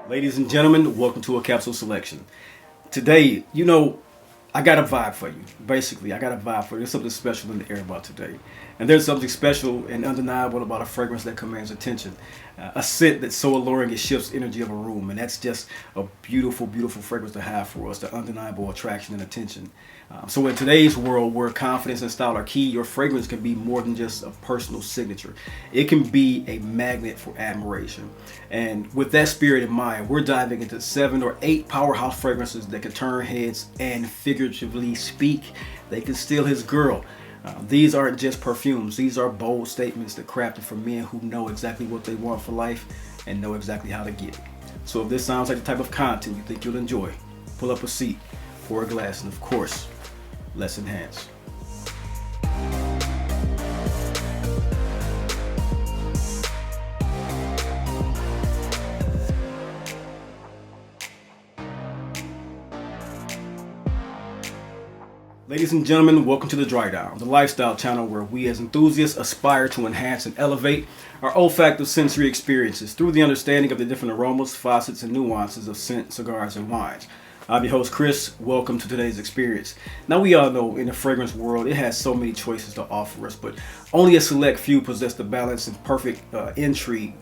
Ladies and gentlemen, welcome to a capsule selection. Today, I got a vibe for you. Basically, I got a vibe for you. There's something special in the air about today. And there's something special and undeniable about a fragrance that commands attention. A scent that's so alluring it shifts energy of a room. And that's just a beautiful, beautiful fragrance to have for us, the undeniable attraction and attention. So in today's world where confidence and style are key, your fragrance can be more than just a personal signature. It can be a magnet for admiration. And with that spirit in mind, we're diving into 7 or 8 powerhouse fragrances that can turn heads and, figuratively speak, they can steal his girl. These aren't just perfumes. These are bold statements that crafted for men who know exactly what they want for life and know exactly how to get it. So if this sounds like the type of content you think you'll enjoy, pull up a seat, pour a glass, and of course, let's enhance. Ladies and gentlemen, welcome to the Thedrydownscw, the lifestyle channel where we as enthusiasts aspire to enhance and elevate our olfactive sensory experiences through the understanding of the different aromas, facets, and nuances of scent, cigars, and wines. I'm your host, Chris. Welcome to today's experience. Now, we all know in the fragrance world, it has so many choices to offer us, but only a select few possess the balance and perfect intrigue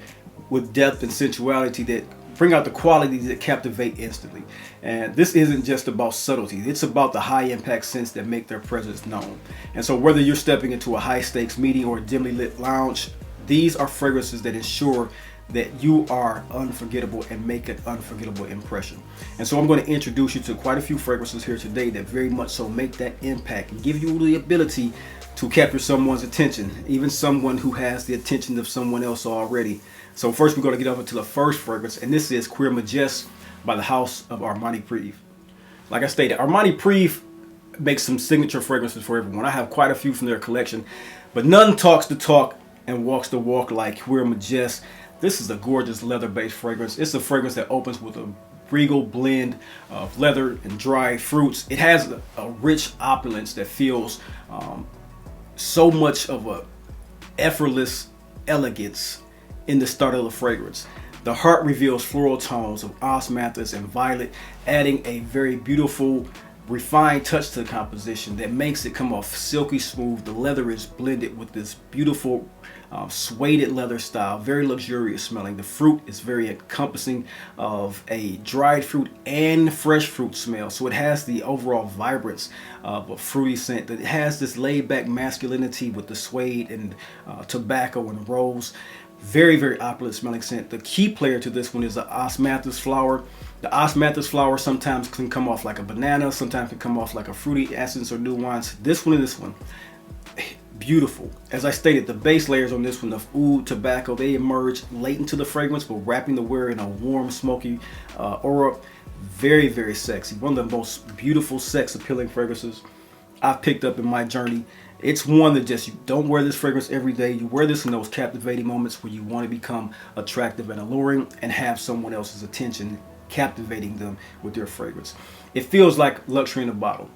with depth and sensuality that bring out the qualities that captivate instantly. And this isn't just about subtlety. It's about the high impact scents that make their presence known. And so whether you're stepping into a high stakes meeting or a dimly lit lounge, these are fragrances that ensure that you are unforgettable and make an unforgettable impression. And so I'm going to introduce you to quite a few fragrances here today that very much so make that impact and give you the ability to capture someone's attention, even someone who has the attention of someone else already. So first we're going to get over to the first fragrance, and this is Cuir Majesté by the house of Armani Privé. Like I stated, Armani Privé makes some signature fragrances for everyone. I have quite a few from their collection, but none talks the talk and walks the walk like Cuir Majesté. This is a gorgeous leather-based fragrance. It's a fragrance that opens with a regal blend of leather and dried fruits. It has a rich opulence that feels so much of a effortless elegance in the start of the fragrance. The heart reveals floral tones of osmanthus and violet, adding a very beautiful, refined touch to the composition that makes it come off silky smooth. The leather is blended with this beautiful suede leather style, very luxurious smelling. The fruit is very encompassing of a dried fruit and fresh fruit smell. So it has the overall vibrance of a fruity scent that has this laid back masculinity with the suede and tobacco and rose. Very, very opulent smelling scent. The key player to this one is the osmanthus flower. The osmanthus flower sometimes can come off like a banana, sometimes can come off like a fruity essence or nuance. This one, beautiful. As I stated, the base layers on this one of oud, tobacco, they emerge late into the fragrance, but wrapping the wearer in a warm, smoky aura. Very, very sexy. One of the most beautiful, sex appealing fragrances I've picked up in my journey. It's one that just, you don't wear this fragrance every day. You wear this in those captivating moments where you want to become attractive and alluring and have someone else's attention, captivating them with your fragrance. It feels like luxury in a bottle.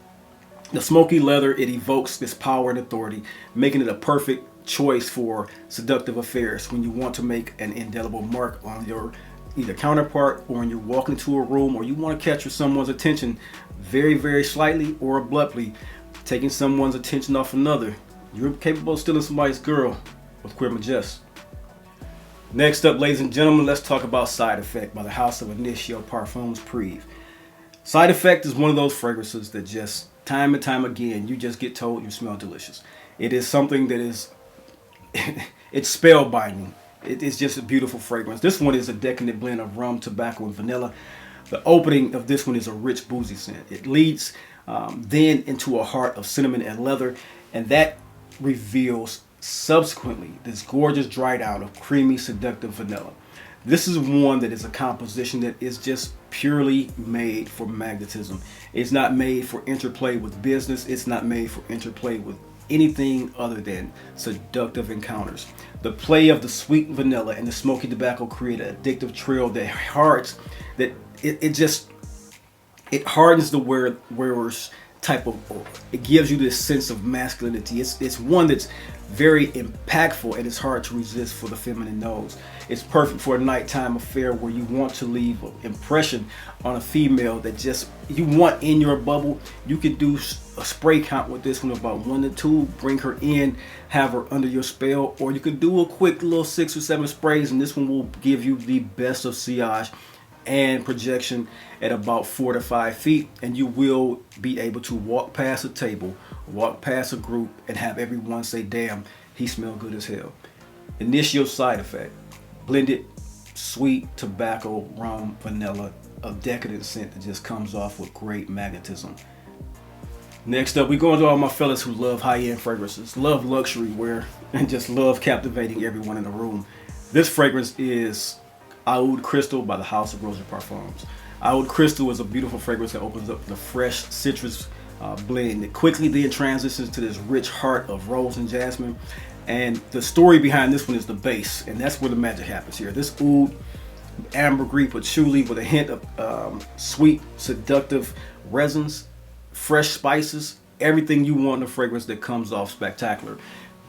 The smoky leather, it evokes this power and authority, making it a perfect choice for seductive affairs when you want to make an indelible mark on your either counterpart, or when you're walking into a room, or you want to capture someone's attention very, very slightly or abruptly, taking someone's attention off another. You're capable of stealing somebody's girl with Cuir Majesté. Next up, ladies and gentlemen, let's talk about Side Effect by the house of Initio Parfums Privé. Side Effect is one of those fragrances that just time and time again, you just get told you smell delicious. It is something that is, it's spellbinding. It is just a beautiful fragrance. This one is a decadent blend of rum, tobacco, and vanilla. The opening of this one is a rich, boozy scent. It leads then into a heart of cinnamon and leather, and that reveals subsequently this gorgeous dry down of creamy, seductive vanilla. This is one that is a composition that is just purely made for magnetism. It's not made for interplay with business. It's not made for interplay with anything other than seductive encounters. The play of the sweet vanilla and the smoky tobacco create an addictive trail that hardens the wearer's type of, it gives you this sense of masculinity. It's one that's very impactful and it's hard to resist for the feminine nose. It's perfect for a nighttime affair where you want to leave an impression on a female that just you want in your bubble. You could do a spray count with this one, about 1 to 2, bring her in, have her under your spell, or you could do a quick little 6 or 7 sprays, and this one will give you the best of sillage and projection at about 4 to 5 feet, and you will be able to walk past a table, walk past a group, and have everyone say, damn, he smelled good as hell. Initial side effect: blended sweet tobacco, rum, vanilla, a decadent scent that just comes off with great magnetism. Next up, we go into all my fellas who love high-end fragrances, love luxury wear, and just love captivating everyone in the room. This fragrance is AOUD Crystal by the House of Rose Parfums. AOUD Crystal is a beautiful fragrance that opens up the fresh citrus blend. It quickly then transitions to this rich heart of rose and jasmine. And the story behind this one is the base, and that's where the magic happens here. This oud, ambergris patchouli with a hint of sweet, seductive resins, fresh spices, everything you want in a fragrance that comes off spectacular.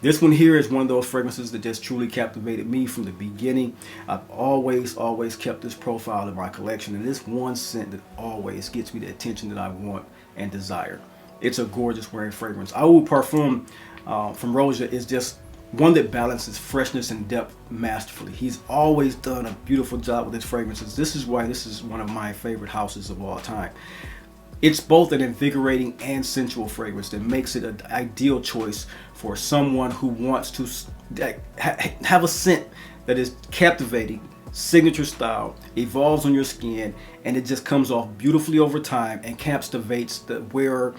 This one here is one of those fragrances that just truly captivated me from the beginning. I've always kept this profile in my collection, and this one scent that always gets me the attention that I want and desire. It's a gorgeous wearing fragrance. AOUD Parfum from Roja is just one that balances freshness and depth masterfully. He's always done a beautiful job with his fragrances. This is why this is one of my favorite houses of all time. It's both an invigorating and sensual fragrance that makes it an ideal choice for someone who wants to have a scent that is captivating, signature style, evolves on your skin, and it just comes off beautifully over time and captivates the wearer,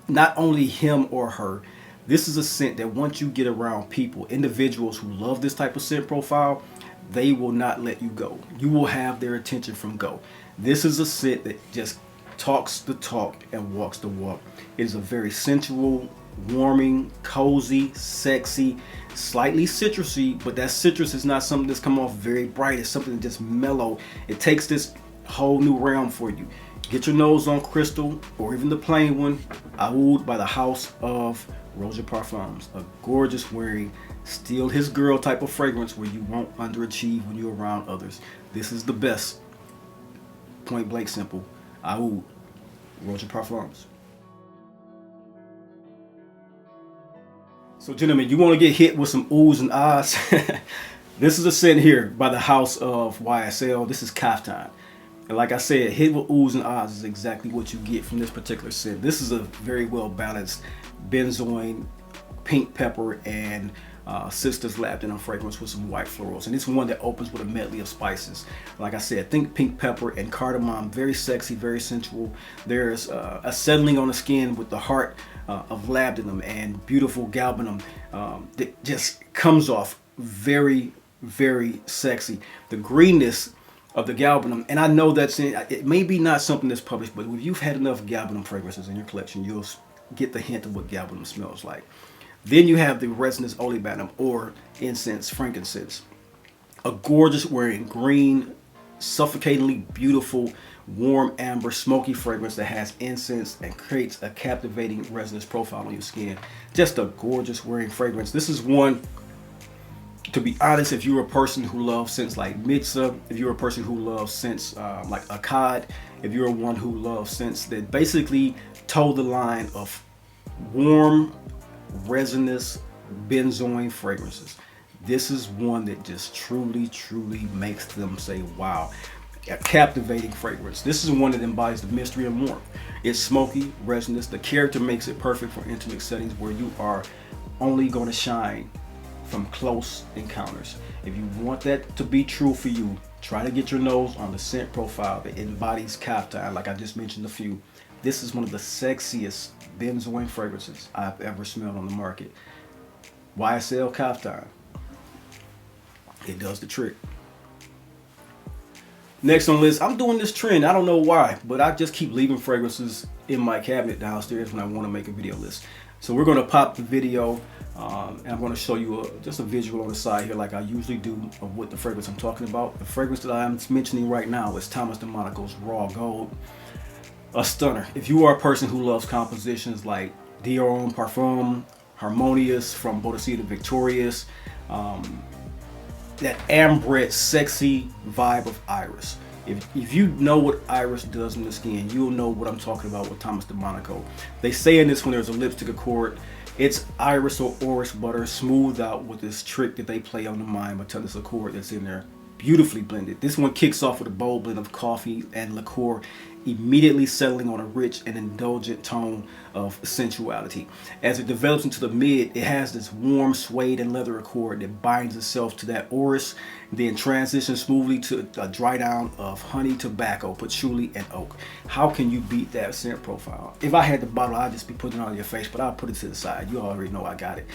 not only him or her. This is a scent that once you get around people, individuals who love this type of scent profile, they will not let you go. You will have their attention from go. This is a scent that just talks the talk and walks the walk. It is a very sensual, warming, cozy, sexy, slightly citrusy, but that citrus is not something that's come off very bright. It's something that's just mellow. It takes this whole new realm for you. Get your nose on Crystal, or even the plain one, AOUD by the House of Rose Parfums. A gorgeous wearing, steal his girl type of fragrance where you won't underachieve when you're around others. This is the best. Point blank simple. AOUD Rose Parfums. So gentlemen, you want to get hit with some oohs and ahs? This is a scent here by the House of YSL. This is CAFTAN. And like I said, hit with oohs and ahs is exactly what you get from this particular scent. This is a very well balanced benzoin, pink pepper, and sisters lapped in a fragrance with some white florals. And it's one that opens with a medley of spices. Like I said, think pink pepper and cardamom. Very sexy, very sensual. There's a settling on the skin with the heart of labdanum and beautiful galbanum that just comes off very, very sexy. The greenness of the galbanum, and I know that's it may be not something that's published, but if you've had enough galbanum fragrances in your collection, you'll get the hint of what galbanum smells like. Then you have the resinous olibanum, or incense, frankincense. A gorgeous wearing green, suffocatingly beautiful, warm amber, smoky fragrance that has incense and creates a captivating resinous profile on your skin. Just a gorgeous wearing fragrance. This is one, to be honest, if you're a person who loves scents like Mitsa, if you're a person who loves scents like AOUD, if you're one who loves scents that basically toe the line of warm, resinous, benzoin fragrances, this is one that just truly makes them say wow. A captivating fragrance. This is one that embodies the mystery and warmth. It's smoky, resinous. The character makes it perfect for intimate settings where you are only going to shine from close encounters. If you want that to be true for you, try to get your nose on the scent profile that embodies CAFTAN, like I just mentioned a few. This is one of the sexiest benzoin fragrances I've ever smelled on the market. YSL CAFTAN. It does the trick. Next on the list, I'm doing this trend. I don't know why, but I just keep leaving fragrances in my cabinet downstairs when I want to make a video list. So we're going to pop the video and I'm going to show you just a visual on the side here like I usually do of what the fragrance I'm talking about. The fragrance that I'm mentioning right now is Thomas DeMonico's Raw Gold. a stunner. If you are a person who loves compositions like Dior Homme Parfum, Harmonious from Bodicea Victorious, that ambre sexy vibe of iris. If you know what iris does in the skin, you'll know what I'm talking about with Thomas DeMonico. They say in this one there's a lipstick accord. It's iris or orris butter smoothed out with this trick that they play on the mind until this accord that's in there. Beautifully blended. This one kicks off with a bold blend of coffee and liqueur, immediately settling on a rich and indulgent tone of sensuality. As it develops into the mid, it has this warm suede and leather accord that binds itself to that orris, then transitions smoothly to a dry down of honey, tobacco, patchouli, and oak. How can you beat that scent profile? If I had the bottle, I'd just be putting it on your face, but I'll put it to the side. You already know I got it.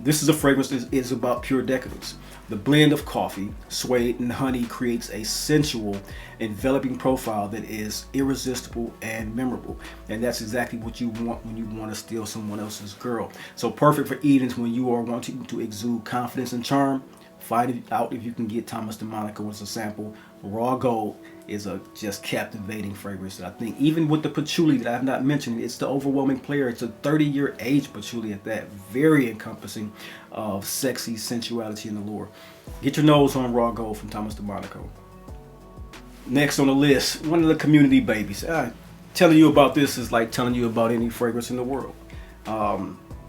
This is a fragrance that is about pure decadence. The blend of coffee, suede, and honey creates a sensual, enveloping profile that is irresistible and memorable. And that's exactly what you want when you want to steal someone else's girl. So perfect for evenings when you are wanting to exude confidence and charm. Find out if you can get Thomas DeMonico as a sample. Raw Gold is a just captivating fragrance that I think, even with the patchouli that I have not mentioned, it's the overwhelming player. It's a 30-year age patchouli at that. Very encompassing of sexy sensuality and allure. Get your nose on Raw Gold from Thomas DeMonico. Next on the list, one of the community babies. Telling you about this is like telling you about any fragrance in the world. I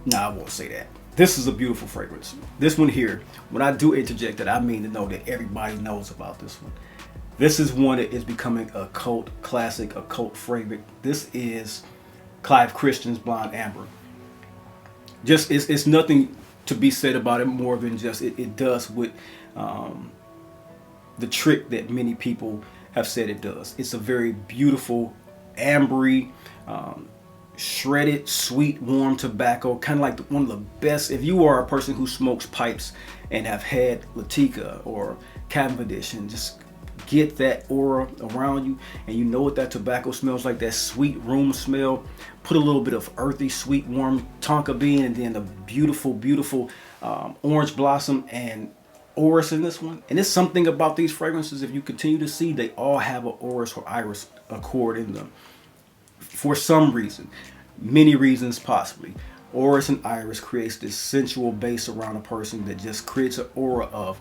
won't say that. This is a beautiful fragrance. This one here, when I do interject that, I mean to know that everybody knows about this one. This is one that is becoming a cult classic, a cult fragrance. This is Clive Christian's Blonde Amber. Just, it's nothing to be said about it more than just it does with the trick that many people have said it does. It's a very beautiful, ambery, shredded, sweet, warm tobacco, kind of like one of the best. If you are a person who smokes pipes and have had Latika or Cavendish, and just get that aura around you, and you know what that tobacco smells like, that sweet room smell. Put a little bit of earthy, sweet, warm tonka bean, and then the beautiful, beautiful orange blossom and orris in this one. And it's something about these fragrances, if you continue to see, they all have an orris or iris accord in them. For some reason, many reasons possibly, orris and iris creates this sensual base around a person that just creates an aura of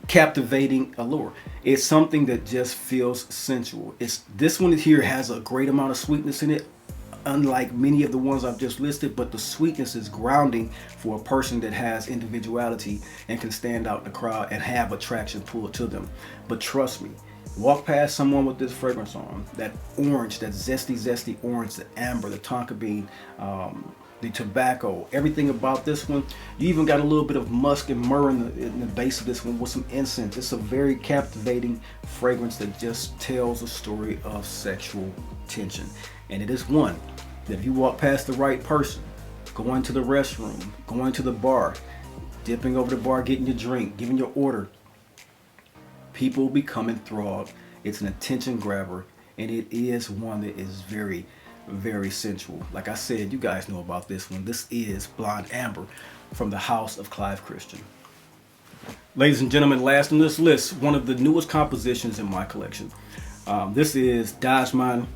captivating allure. It's something that just feels sensual. This one here has a great amount of sweetness in it, unlike many of the ones I've just listed, but the sweetness is grounding for a person that has individuality and can stand out in the crowd and have attraction pulled to them. But trust me, walk past someone with this fragrance on, that orange, that zesty orange, the amber, the tonka bean, the tobacco, everything about this one. You even got a little bit of musk and myrrh in the base of this one with some incense. It's a very captivating fragrance that just tells a story of sexual tension. And it is one that if you walk past the right person, going to the restroom, going to the bar, dipping over the bar, getting your drink, giving your order, people will become enthralled. It's an attention grabber, and it is one that is very, very sensual. Like I said, you guys know about this one. This is Blonde Amber from the house of Clive Christian. Ladies and gentlemen, last on this list, one of the newest compositions in my collection. This is DASMAN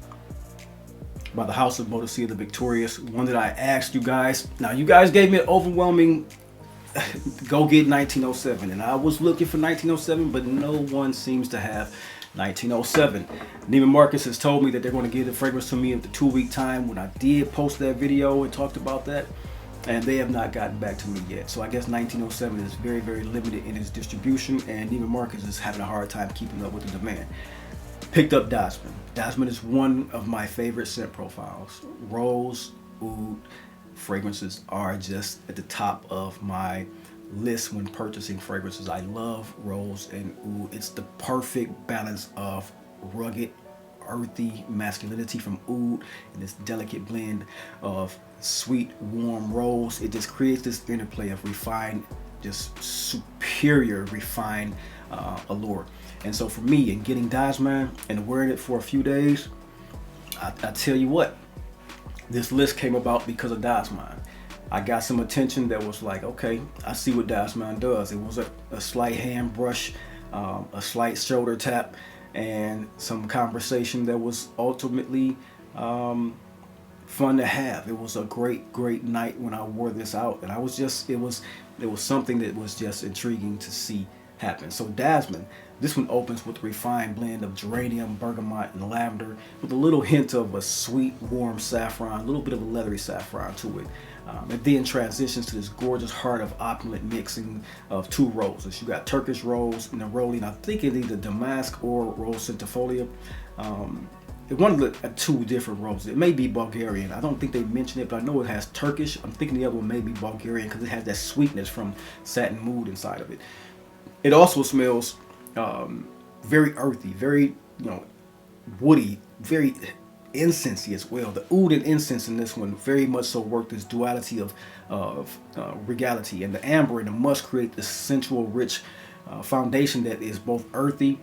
by the house of Bodicea the Victorious, one that I asked you guys. Now, you guys gave me an overwhelming go get 1907, and I was looking for 1907, but no one seems to have 1907. Neiman Marcus has told me that they're going to give the fragrance to me in the 2-week time when I did post that video and talked about that, and they have not gotten back to me yet. So I guess 1907 is very, very limited in its distribution, and Neiman Marcus is having a hard time keeping up with the demand. Picked up DASMAN. DASMAN is one of my favorite scent profiles. Rose, oud fragrances are just at the top of my list when purchasing fragrances. I love rose and oud. It's the perfect balance of rugged, earthy masculinity from oud and this delicate blend of sweet, warm rose. It just creates this interplay of refined, just superior refined allure. And so for me, in getting DASMAN and wearing it for a few days, I tell you what, this list came about because of DASMAN. I got some attention that was like, okay, I see what DASMAN does. It was a slight hand brush, a slight shoulder tap, and some conversation that was ultimately fun to have. It was a great night when I wore this out, and I was just, it was something that was just intriguing to see happen. So DASMAN, this one opens with a refined blend of geranium, bergamot, and lavender, with a little hint of a sweet, warm saffron, a little bit of a leathery saffron to it. And then transitions to this gorgeous heart of opulent mixing of two roses. You got Turkish rose and the rolling, I think it's either damask or rose centifolia. One of the two different roses. It may be Bulgarian. I don't think they mentioned it, but I know it has Turkish. I'm thinking the other one may be Bulgarian because it has that sweetness from Satin Mood inside of it. It also smells very earthy, very woody, very incensey as well. The oud and incense in this one very much so work this duality of regality, and the amber and the musk create this sensual, rich foundation that is both earthy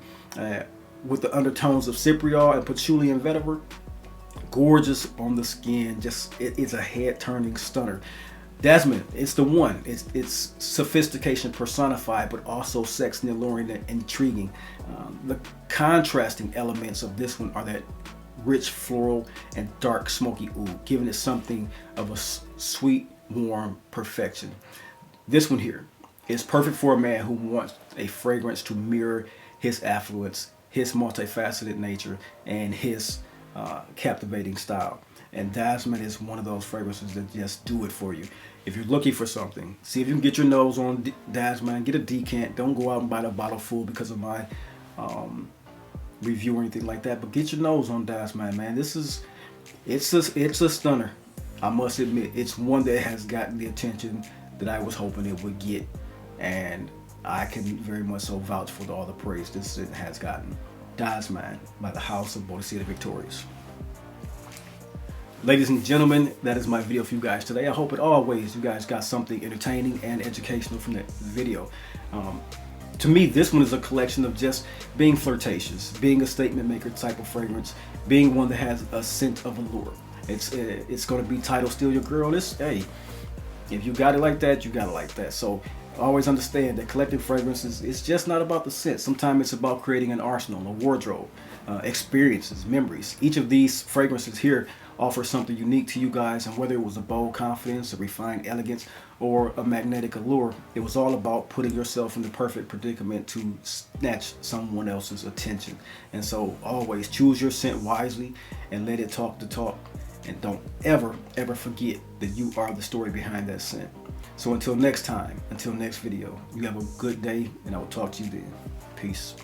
with the undertones of cypriol and patchouli and vetiver. Gorgeous on the skin. Just it's a head-turning stunner. DASMAN, it's the one. It's sophistication personified, but also sex and alluring and intriguing. The contrasting elements of this one are that rich floral and dark smoky oud, giving it something of a sweet, warm perfection. This one here is perfect for a man who wants a fragrance to mirror his affluence, his multifaceted nature, and his captivating style. And DASMAN is one of those fragrances that just do it for you. If you're looking for something, see if you can get your nose on DASMAN. Get a decant. Don't go out and buy the bottle full because of my review or anything like that. But get your nose on DASMAN, man. It's a stunner. I must admit, it's one that has gotten the attention that I was hoping it would get, and I can very much so vouch for all the praise this has gotten. DASMAN by the House of Bodicea Victorious. Ladies and gentlemen, that is my video for you guys today. I hope in all ways you guys got something entertaining and educational from that video. To me, this one is a collection of just being flirtatious, being a statement maker type of fragrance, being one that has a scent of allure. It's going to be title Steal Your Girl. Hey, if you got it like that, you got it like that. So always understand that collecting fragrances, it's just not about the scent. Sometimes it's about creating an arsenal, a wardrobe, experiences, memories. Each of these fragrances here offer something unique to you guys, and whether it was a bold confidence, a refined elegance, or a magnetic allure, it was all about putting yourself in the perfect predicament to snatch someone else's attention. And so always choose your scent wisely and let it talk the talk. And don't ever forget that you are the story behind that scent. So until next time, until next video, you have a good day, and I will talk to you then. Peace.